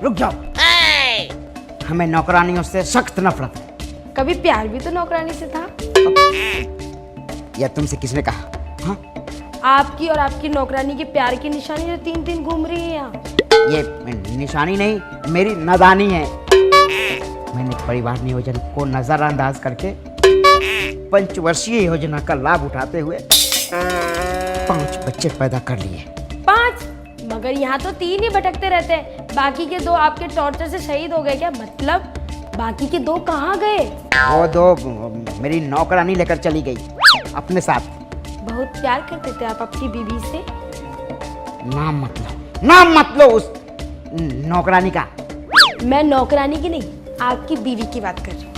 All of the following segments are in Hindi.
रुक जाओ। हमें नौकरानियों से सख्त नफरत है। कभी प्यार भी तो नौकरानी से था। यह तुमसे किसने कहा? हाँ? आपकी और आपकी नौकरानी के प्यार की निशानी जो 3-3 घूम रही है यहाँ। ये निशानी नहीं, मेरी नादानी है। मैंने परिवार नियोजन को नजरअंदाज करके पंचवर्षीय योजना का लाभ उठाते हुए 5 बच्चे पैदा कर लिए। 5? मगर यहाँ तो 3 ही भटकते रहते हैं। बाकी के 2 आपके टॉर्चर से शहीद हो गए क्या? मतलब बाकी के 2 कहाँ गए? वो 2 मेरी नौकरानी लेकर चली गई अपने साथ। बहुत प्यार करते थे आप अपनी बीवी से। नाम मत लो उस नौकरानी का। मैं नौकरानी की नहीं, आपकी बीवी की बात कर रही हूँ।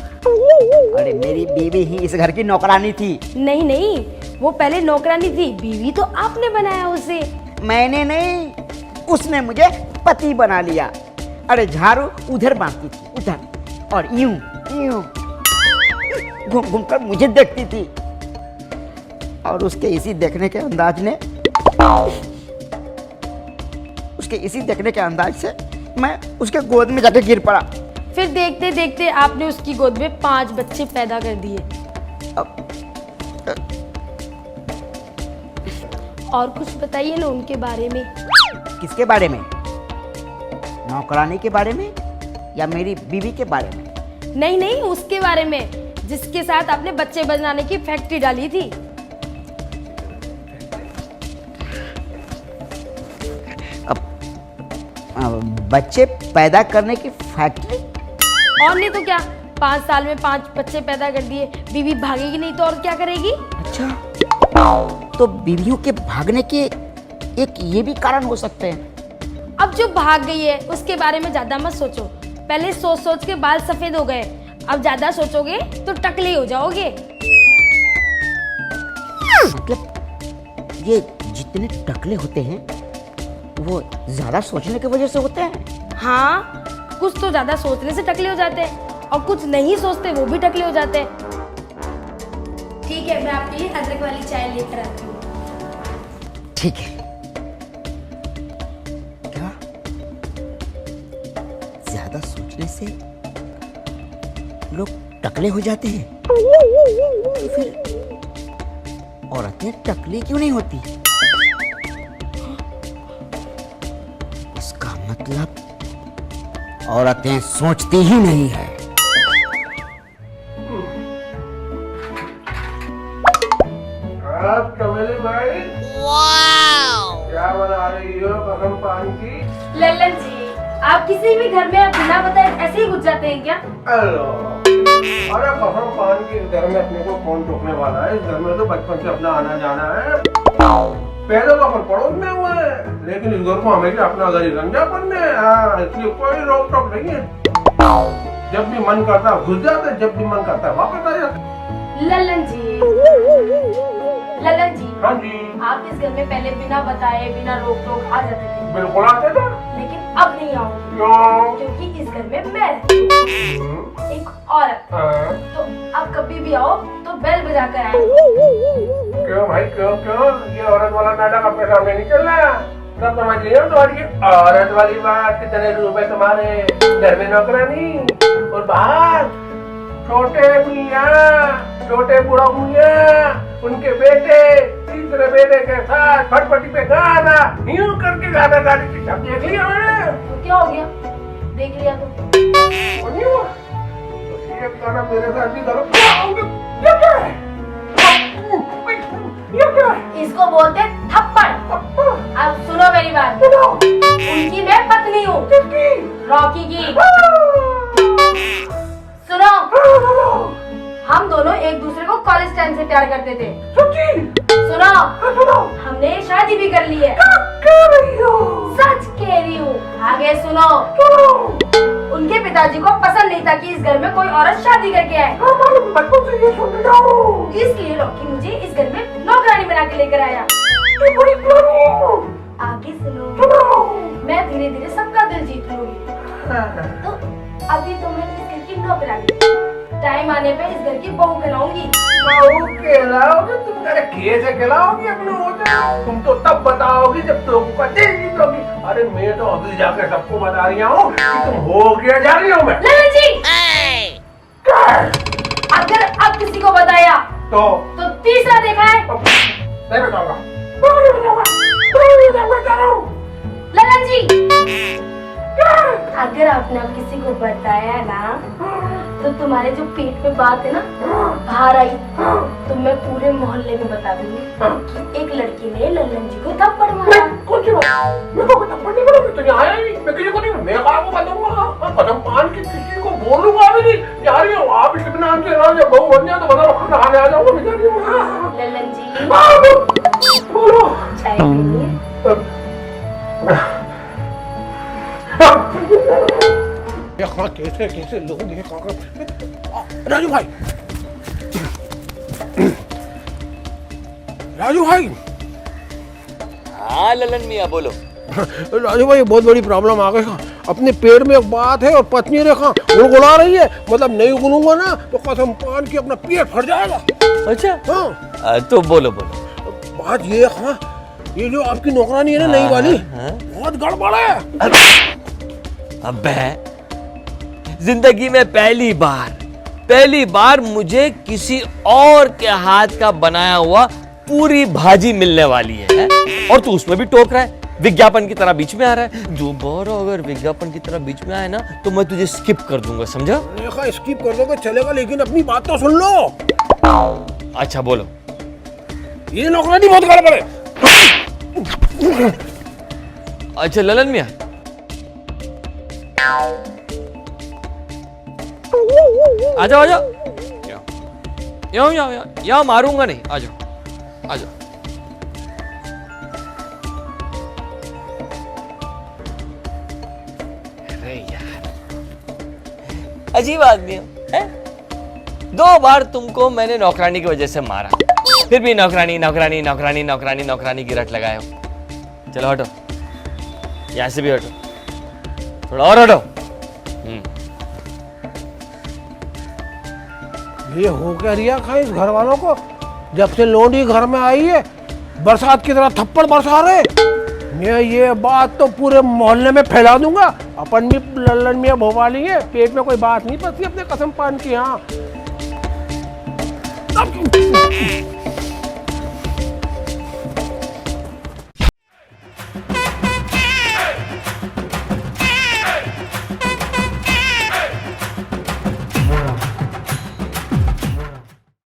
अरे मेरी बीवी ही इस घर की नौकरानी थी। नहीं, वो पहले नौकरानी थी, बीवी तो आपने बनाया उसे। मैंने नहीं, उसने मुझे पति बना लिया। अरे झाड़ू उधर बांधती थी, उधर, और यूं घूम कर मुझे देखती थी। और उसके इसी देखने के अंदाज से मैं उसके गोद में जाके गिर पड़ा। फिर देखते देखते आपने उसकी गोद में 5 बच्चे पैदा कर दिए। और कुछ बताइए ना उनके बारे में। किसके बारे में? नौकरानी के बारे में या मेरी बीवी के बारे में? नहीं, उसके बारे में जिसके साथ आपने बच्चे बनाने की फैक्ट्री डाली थी। बच्चे पैदा करने की फैक्ट्री? और नहीं तो क्या, 5 साल में 5 बच्चे पैदा कर दिए। बीवी भागेगी नहीं तो और क्या करेगी? अच्छा, तो बीवियों के भागने के एक ये भी कारण हो सकते हैं। अब जो भाग गई है उसके बारे में ज्यादा मत सोचो। पहले सोच के बाल सफेद हो गए, अब ज्यादा सोचोगे तो टकले हो जाओगे। मतलब ये जितने टकले होते हैं वो ज्यादा सोचने की वजह से होते हैं? हाँ, कुछ तो ज्यादा सोचने से टकले हो जाते हैं और कुछ नहीं सोचते वो भी टकले हो जाते हैं। ठीक है, मैं आपके लिए अदरक वाली चाय लेकर आती हूँ। ठीक है। क्या ज्यादा सोचने से लोग टकले हो जाते हैं? तो फिर औरतें टकली क्यों नहीं होती? इसका मतलब औरतें सोचती ही नहीं है। कमली भाई, क्या बना रही हो कसम पान की? लल्लन जी, आप किसी भी घर में बिना बताए ऐसे ही घुस जाते हैं क्या? अरे कसम पान की, इस घर में अपने को कौन टोकने वाला है? इस घर में तो बचपन से अपना आना जाना है। पहले तो अपन पड़ोस में हुए हैं, लेकिन इस घर को हमेशा अपना घर ही समझा अपन ने। इसलिए कोई रोक टोक नहीं है। जब भी मन करता है घुस जाते, जब भी मन करता है वापस आ जाते। लल्लन जी, हाँ जी, आप इस घर में पहले बिना बताए बिना रोक टोक आ जाते थे। बिल्कुल आते थे। लेकिन अब नहीं आओगे। क्यों? क्योंकि इस घर में मैं रहती हूँ, एक औरत। तो अब कभी भी आओ तो बेल बजा कर आए। क्यों भाई, क्यों? ये औरत वाला नाटक अपने सामने नहीं चल रहा? सब समझ लिया तुम्हारी औरत वाली बात। कितने रुपए तुम्हारे घर में नौकरानी और बाहर छोटे बुढ़ा मियाँ, उनके बेटे, तीसरे बेटे के साथ फटफटी पे गाना यूं करके गाना गाने की सब देख लिया मैंने। तो क्या हो गया? देख लिया तो और नहीं हुआ तो ये गाना मेरे साथ भी करो। ये क्या है? ये क्या है? इसको बोलते थप्पड़। अब सुनो मेरी बात। उनकी मैं पत्नी हूँ, रॉकी की। सुनो, हम दोनों एक दूसरे को कॉलेज टाइम से प्यार करते थे। सुनो, हमने शादी भी कर ली है। सच कह रही हूँ। आगे सुनो, उनके पिताजी को पसंद नहीं था कि इस घर में कोई औरत शादी करके आए। इसलिए रॉकी मुझे इस घर में नौकरानी बना के लेकर आया। आगे सुनो, मैं धीरे धीरे सबका दिल जीत लूंगी। तो अभी तो मैं इस घर की नौकरानी, टाइम आने पे इस घर की बहू कहलाऊंगी। बहू कहलाओगे तुम? अरे कैसे कहलाओगी अपने होते? तुम तो तब बताओगी जब तुम पते जीतोगी। अरे मैं तो अभी जाके सबको बता रही हूँ कि तुम हो क्या जा रही हो। मैं ललन जी, अगर अब किसी को बताया तो तीसरा देखा है। नहीं बताऊंगा। ललन जी, अगर आपने अब किसी को बताया ना तो तुम्हारे जो पेट में बात है ना बाहर आई तो मैं पूरे मोहल्ले में बता दूंगी कि एक लड़की ने ललन जी को थप्पड़ मारा। कौन सी बात? मैं को थप्पड़ नहीं मारा। तो यहाँ आया नहीं, मैं किसी को नहीं, मैं कहाँ को बताऊंगा? कसम पान की किसी को बोलूंगा भी नहीं। जा रही हूँ आप इत्मीनान से रहो, जब बहू बन जाए तो बताओ, खाना खाने आ जाऊंगा। मैं जा रही हूँ। ललन जी बोलो। चाय पीजिए। कैसे कैसे लोग ये राजू भाई, राजू भाई। हाँ ललन मियाँ बोलो। राजू भाई बहुत बड़ी प्रॉब्लम आ गई। अपने पेट में एक बात है और पत्नी रेखा गुड़गुड़ा रही है। मतलब नहीं गुनूंगा ना तो कसम पान की अपना पेट फट जाएगा। अच्छा हाँ तो बोलो बोलो। बात ये हाँ, ये जो आपकी नौकरानी है ना नई वाली, बहुत गड़बड़ है। अबे जिंदगी में पहली बार मुझे किसी और के हाथ का बनाया हुआ पूरी भाजी मिलने वाली है? और तू उसमें भी टोक रहा है, विज्ञापन की तरह बीच में आ रहा है। जो बार अगर विज्ञापन की तरह बीच में आए ना तो मैं तुझे स्किप कर दूंगा, समझा? रेखा स्किप कर दोगे चलेगा, लेकिन अपनी बात तो सुन लो। अच्छा बोलो। ये नौकरानी बहुत गड़बड़ है। अच्छा ललन मियाँ, आ जाओ यहाँ मारूंगा नहीं, आ जाओ। अरे यार अजीब आदमी है? 2 बार तुमको मैंने नौकरानी की वजह से मारा, फिर भी नौकरानी की रट लगाए हो। चलो हटो, यहाँ से भी हटो, थोड़ा और हटो। ये हो क्या रिया खा इस घर वालों को? जब से लोडी घर में आई है बरसात की तरह थप्पड़ बरसा रहे। मैं ये बात तो पूरे मोहल्ले में फैला दूंगा। अपन भी ललन मियाँ भोपाली है, पेट में कोई बात नहीं पड़ती अपने कसम पान की। हाँ